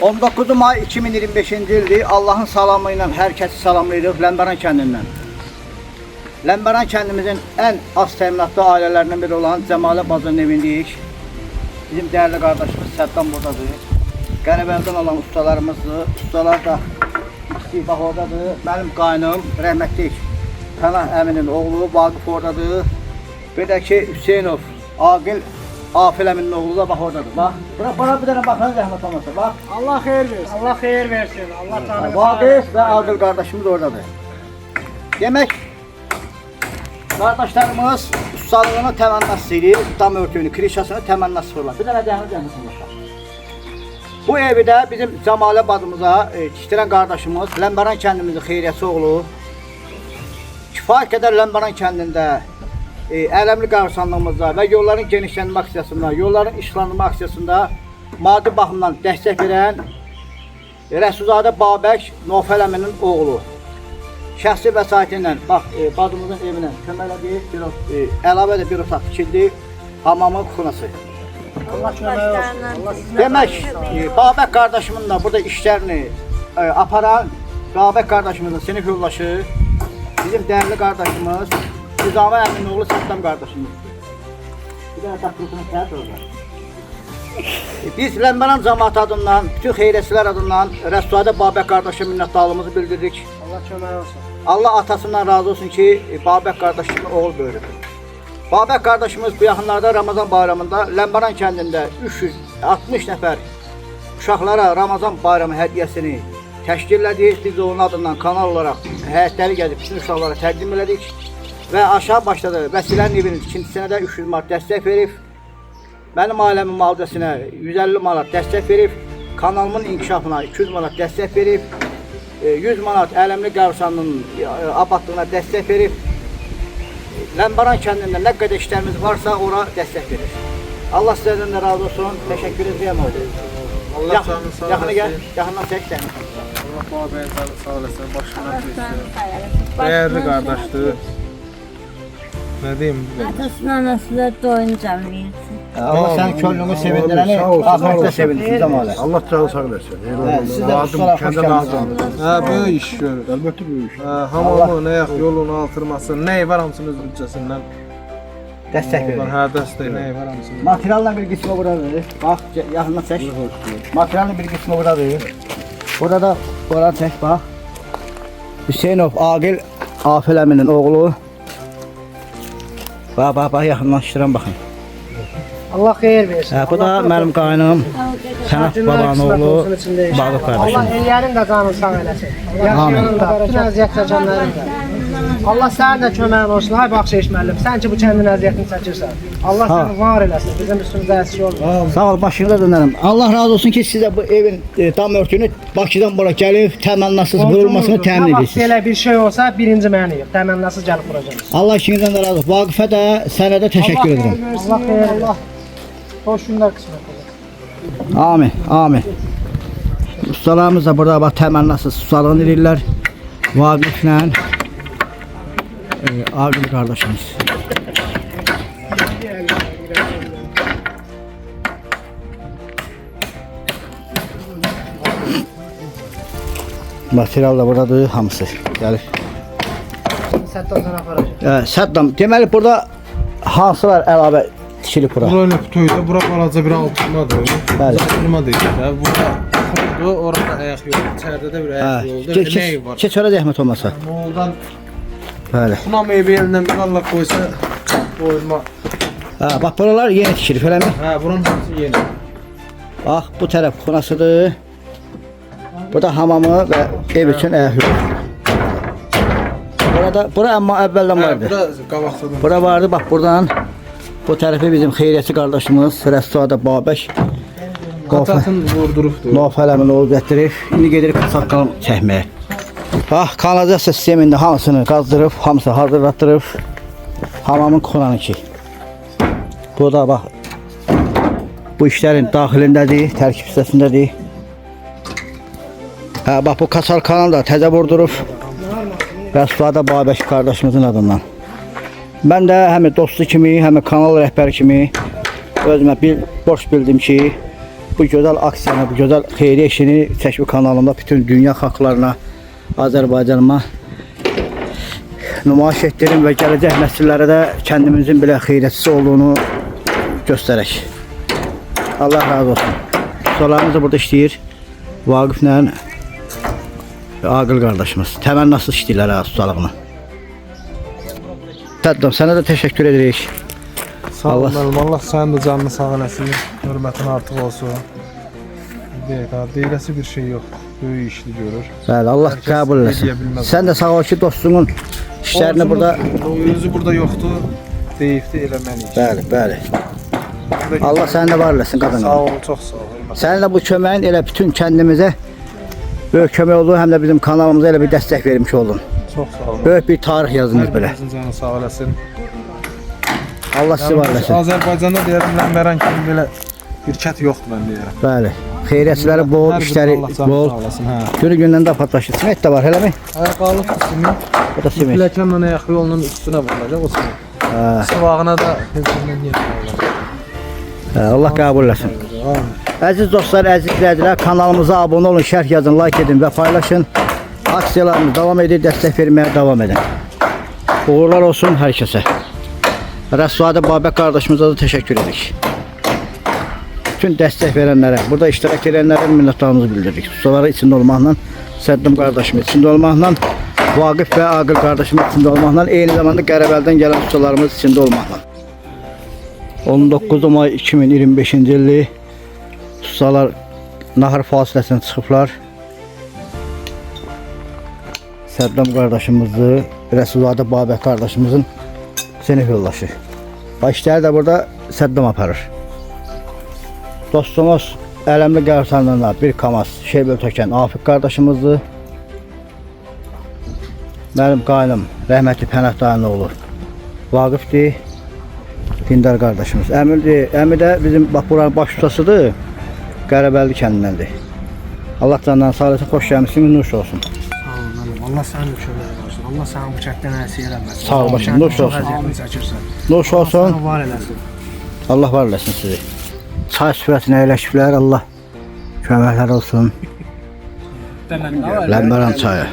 19 may 2025-ci ildir. Allahın salamı ilə hər kəsi salamlayırıq Ləmbəran kəndindən. Ləmbəran kəndimizin ən az təminatlı ailələrindən biri olan Cəmalə bacının evindəyik. Bizim dəyərli qardaşımız Səddam buradadır. Qərbəldən olan ustalarımızdır. Ustalar da ikisi bax oradadır. Mənim qaynım rəhmətlik Pənah əminin oğlu Vaqif oradadır. Bir də ki Hüseynov Aqil Afil əminin oğlu da bax oradadır. Bax. Bura bir dənə baxın rəhmət olmasa. Bax. Allah xeyir versin. Allah xeyir versin. Allah tanrı. Vaqif və Aqil qardaşımız oradadır. Demək qardaşlarımız ustalığını təmənnası edir. Dam örtüyünü, krişasını təmənnası fırlar. Bir dənə rəhmət olmasa. Bu evi də bizim Cəmalə bacımıza tikdirən qardaşımız Ləmbəran kəndimizin xeyriyyəçi oğlu. Kifayət qədər Ləmbəran kəndində Ələmli qarşılanmamızda və yolların genişlənmə aksiyasında, yolların işlanma aksiyasında maddi baxımdan dəstək verən Rəsulzadə Babək Nofəl əminin oğlu. Şəxsi vəsaiti ilə bax bacımızın evinə köməklədi, əlavə də bir otaq tikildi, hamamın xunası. Allah kömək olsun. Demək, Babək qardaşımın da burada işlərini aparan Babək qardaşımızın sinif yoldaşı, bizim dəyərli qardaşımız Nizami əminin oğlu Səddam qardaşımızdır. Bir dənə takrutunu səhət orada. Biz Ləmbəran cəmaatı adından, bütün xeyriyyəçilər adından Rəsulzadə Babək qardaşa minnətdarlığımızı bildiririk. Allah kömək olsun. Allah atasından razı olsun ki, Babək qardaşımın oğul böyüdür. Babək qardaşımız bu yaxınlarda Ramazan bayramında Ləmbəran kəndində 360 nəfər uşaqlara Ramazan bayramı hədiyyəsini təşkil elədik. Biz onun adından kanal olaraq həyətləri gəzib bütün uşaqlara təqdim elədik. Və aşağı başladı. Vəsilənin evinin ikincisine de 300 manat dəstək verib. Mənim ailəmin müalicəsinə 150 manat dəstək verib. Kanalımın inkişafına 200 manat dəstək verib. 100 manat Ələmli Qarsanının abadlığına dəstək verib. Ləmbəran kəndində nə qədər işlərimiz varsa ora dəstək verir. Allah sizlərdən də razı olsun. Təşəkkür edirəm. Allah canını sağ Yaxına gəl, olasın. yaxından çək səni. Allah babəyin sağ olasın. Başına düşsün. Değerli kardeşdir. Ne diyeyim? Atasının anasıyla doyunca versin. Allah sənin könlünü sevindirəni, ahirətdə sevindirsin Cəmalə. Allah canı sağ eləsin. Siz də ustalar xoş gəldiniz. Böyük iş görür. Əlbəttə böyük iş. Hamamı, ne yak yolunu altırması, ne var hamısının öz bütçəsindən. Dəstək verir. Hə, dəstək, ne var hamısının. Materialın bir qismi buradadır. Bax, yaxından çək. Materialın bir qismi buradadır. Burada bura çək, bax. Hüseynov Aqil Afil əminin oğlu. Bax, yaxınlaşdıran baxın. Allah xeyir versin. Bu da mənim qaynım, Sənət babanın oğlu, Bağıb Allah qardaşım. ellərin də canını sağ eləsin. Yaşayanın da, bütün əziyyət çəkənlərin də. Allah sənin də köməyin olsun. Ay Baxşeş müəllim, sən ki bu kəndin əziyyətini çəkirsən. Allah səni var eləsin. Bizim üstümüzdə əski olma. Sağ ol, başınıza dönərəm. Allah razı olsun ki, sizə bu evin dam örtüyünü Bakıdan bura gəlib, təmənnasız vurulmasını təmin edirsiniz. Belə bir şey olsa birinci məni yox. Təmənnasız gəlib vuracaqsınız. Allah işinizdən də razı olsun. Vaqifə də, sənə də təşəkkür edirəm. Allah xeyir, Allah hoş günlər qismət olsun. Amin, amin. Ustalarımız da burada bax təmənnasız ustalığını edirlər. Vaqiflə Aqil qardaşımız. Material da buradadır, hamısı gəlir. Səddam sənə aparacaq. Səddam, deməli burada hansılar əlavə tikilib bura? Bura öyle kutuydu, bura balaca bir altırmadır. Bəli. Altırma değil. Burada orada ayak yolu, içeride de bir ayak yolu. Bir ne var? Keç öyle zəhmət olmasa. Moldan Bəli. buna meyve elinden bir Allah koysa koyma. Bax buralar yeni tikilib, eləmi? Ha, buranın hepsi yeni. Bax bu tərəf xunasıdır. Bu da hamamı və ev üçün əyək yolu. Bura amma əvvəldən Ha, vardı. bura qabaqdadır. Bura vardı, bax buradan bu tərəfi bizim xeyriyyəçi qardaşımız Rəsulzadə Babək Qatatın vurdurubdur. Nofəl əmin oğlu gətirib. İndi gedirik saqqalım çəkməyə. Bax, kanalizasiya sistemində hamısını qazdırıb, hamısı hazırlatdırıb. Hamamın xunanınki. Bu da bax, bu işlərin daxilindədir, tərkib hissəsindədir. Bax, bu kasal kanal da təzə vurdurub. Rəsulzadə Babək qardaşımızın adından. Mən də həm dostu kimi, həm kanal rəhbəri kimi özümə bir borc bildim ki, bu gözəl aksiyanı, bu gözəl xeyriyyə işini Təşvik kanalımda bütün dünya xalqlarına, Azərbaycanıma nümayiş etdirin və gələcək nəsillərə də kəndimizin belə xeyriyyətçisi olduğunu göstərək. Allah razı olsun. Ustalarımız da burada işləyir. Vaqiflə Aqil qardaşımız. Təmənnasız işləyirlər ustalığını. Təddəm, sənə də təşəkkür edirik. Sağ ol müəllim. Allah sənin də canını sağ eləsin. Hörmətin artıq olsun. Deyiləsi bir şey yox. Böyük işli görür. Bəli, Allah qəbul eləsin. Sən də sağ ol ki, dostunun işlərini burada... Özü burada yoxdur. Deyibdi eləməliyik. Bəli, bəli. Allah səni də var eləsin qadın. Sağ ol, çox sağ ol. Sənin də bu köməyin elə bütün kəndimizə böyük kömək oldu, həm də bizim kanalımıza elə bir dəstək vermiş oldun. Çox sağ olun. Böyük bir tarix yazılmış belə. Sizin canı sağ olasın. Allah sizi var eləsin. Azərbaycanda deyirəm, Ləmbərən kimi belə bir kət yoxdur mən deyirəm. Bəli. Xeyriyyətçiləri bol, işləri bol. Günü gündən də patlaşır. Simit də var, elə mi? Ayaqalıq simit. Bu da simit. Pilləkənlə ayaq yolunun üstünə vurulacaq o simit. Sıvağına da hezbindən yetməyəcək. Allah qəbul eləsin. Əziz dostlar, əziz izləyicilər, kanalımıza abunə olun, şərh yazın, like edin və paylaşın. Aksiyalarımız davam edir, dəstək verməyə davam edin. Uğurlar olsun hər kəsə. Rəssuadə Babək qardaşımıza da təşəkkür edirik. Bütün dəstək verənlərə, burada iştirak edənlərə minnətdarlığımızı bildiririk. Ustaları içində olmaqla, Səddəm qardaşımız içində olmaqla, Vaqif və Aqil qardaşımız içində olmaqla, eyni zamanda Qərəbəldən gələn ustalarımız içində olmaqla. 19 may 2025-ci illi ustalar nahar fasiləsinə çıxıblar. Səddəm qardaşımızı, Rəssuadə Babək qardaşımızın sinif yoldaşı. İşləri də burada Səddəm aparır. Dostumuz Ələmli Qəbirstanlığına bir kamaz şey böl tökən Afiq qardaşımızdır. Mənim qaynım rəhmətli Pənah dayının oğlu Vaqifdir. Dindar qardaşımız. Əmi də bizim bax buranın baş ustasıdır. Qərəbəlli kəndindəndir. Allah candan sağ olasın, xoş gəlmisiniz, nuş olsun. Sağ ol müəllim. Allah sənin kömək olsun. Allah sənin bu kətdən əziyyət eləməsin. Sağ ol başım, nuş olsun. Nuş olsun. Allah var eləsin. Allah var eləsin sizi. Çay süfrəsinə əyləşiblər, Allah köməklər olsun. Ləmbərən çayı.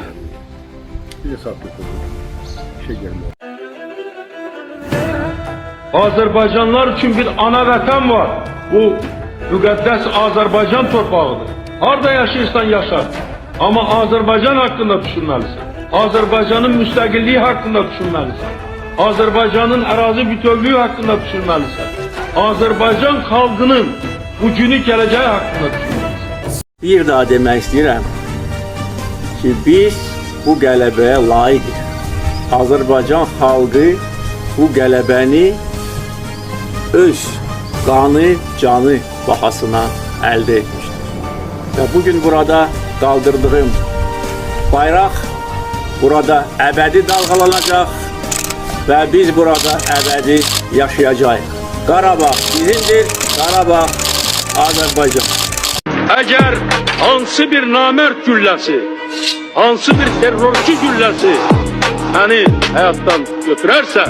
Azərbaycanlılar üçün bir ana vətən var. Bu müqəddəs Azərbaycan torpağıdır. Harda yaşayırsan yaşa. Amma Azərbaycan haqqında düşünməlisən. Azərbaycanın müstəqilliyi haqqında düşünməlisən. Azərbaycanın ərazi bütövlüyü haqqında düşünməlisən. Azərbaycan xalqının bugünü gələcəyi haqqında düşünməlisən. Bir daha demək istəyirəm ki, biz bu qələbəyə layiqik. Azərbaycan xalqı bu qələbəni öz qanı, canı bahasına əldə etmişdir. Və bugün burada qaldırdığım bayraq burada əbədi dalğalanacaq və biz burada əbədi yaşayacağıq. Qarabağ bizimdir, Qarabağ Azərbaycan. Əgər hansı bir namərd gülləsi, hansı bir terrorçu gülləsi məni həyatdan götürərsə,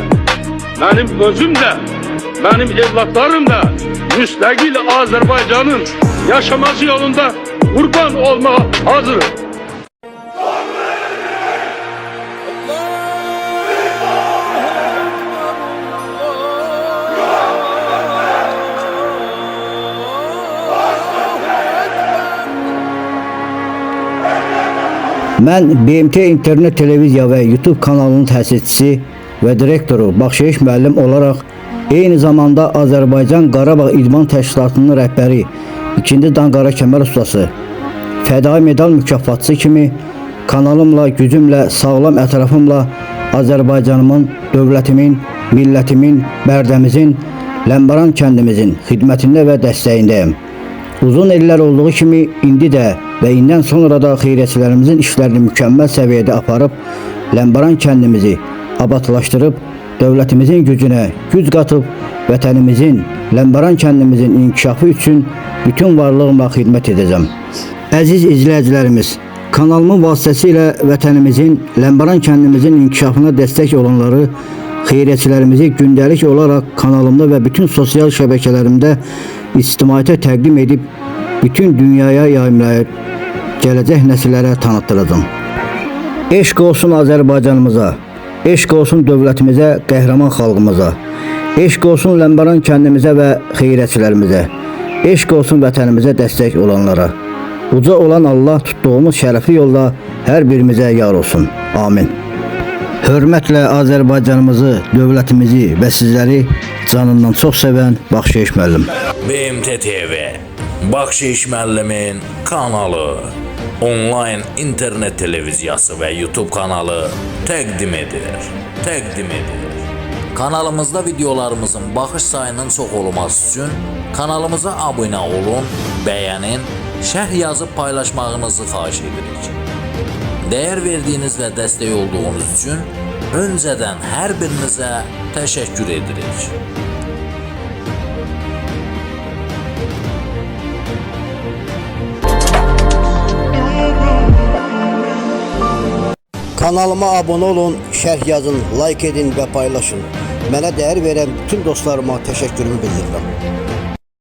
mənim özüm də, mənim evlatlarım da müstəqil Azərbaycanın yaşaması yolunda qurban olmağa hazırım. Mən BMT internet televiziya və YouTube kanalının təsisçisi və direktoru Baxşeyiş müəllim olaraq eyni zamanda Azərbaycan Qarabağ İdman Təşkilatının rəhbəri 2-ci Dan Qara Kəmər ustası, fədai medal mükafatçısı kimi kanalımla, gücümlə, sağlam ətrafımla Azərbaycanımın, dövlətimin, millətimin, bərdəmizin, Ləmbəran kəndimizin xidmətində və dəstəyindəyim. Uzun illər olduğu kimi indi də və indən sonra da xeyriyyətçilərimizin işlərini mükəmməl səviyyədə aparıb, Ləmbəran kəndimizi abadlaşdırıb, dövlətimizin gücünə güc qatıb, vətənimizin, Ləmbəran kəndimizin inkişafı üçün bütün varlığımla xidmət edəcəm. Əziz izləyicilərimiz, kanalımın vasitəsilə vətənimizin, Ləmbəran kəndimizin inkişafına dəstək olanları, xeyriyyətçilərimizi gündəlik olaraq kanalımda və bütün sosial şəbəkələrimdə ictimaiyyətə təqdim edib bütün dünyaya yayımlayıb gələcək nəsillərə tanıtdıracağam. Eşq olsun Azərbaycanımıza, eşq olsun dövlətimizə, qəhrəman xalqımıza, eşq olsun Ləmbəran kəndimizə və xeyrətçilərimizə, eşq olsun vətənimizə dəstək olanlara. Uca olan Allah tutduğumuz şərəfli yolda hər birimizə yar olsun. Amin. Hörmətlə Azərbaycanımızı, dövlətimizi və sizləri canından çox sevən Baxşeyiş müəllim. BMT TV, Baxşeyiş müəllimin kanalı, onlayn internet televiziyası və YouTube kanalı təqdim edir. Kanalımızda videolarımızın baxış sayının çox olması üçün kanalımıza abunə olun, bəyənin, şərh yazıb paylaşmağınızı xahiş edirik. Dəyər verdiyiniz və dəstək olduğunuz üçün öncədən hər birinizə təşəkkür edirik. Kanalıma abunə olun, şərh yazın, like edin və paylaşın. Mənə dəyər verən bütün dostlarıma təşəkkürümü bildirirəm.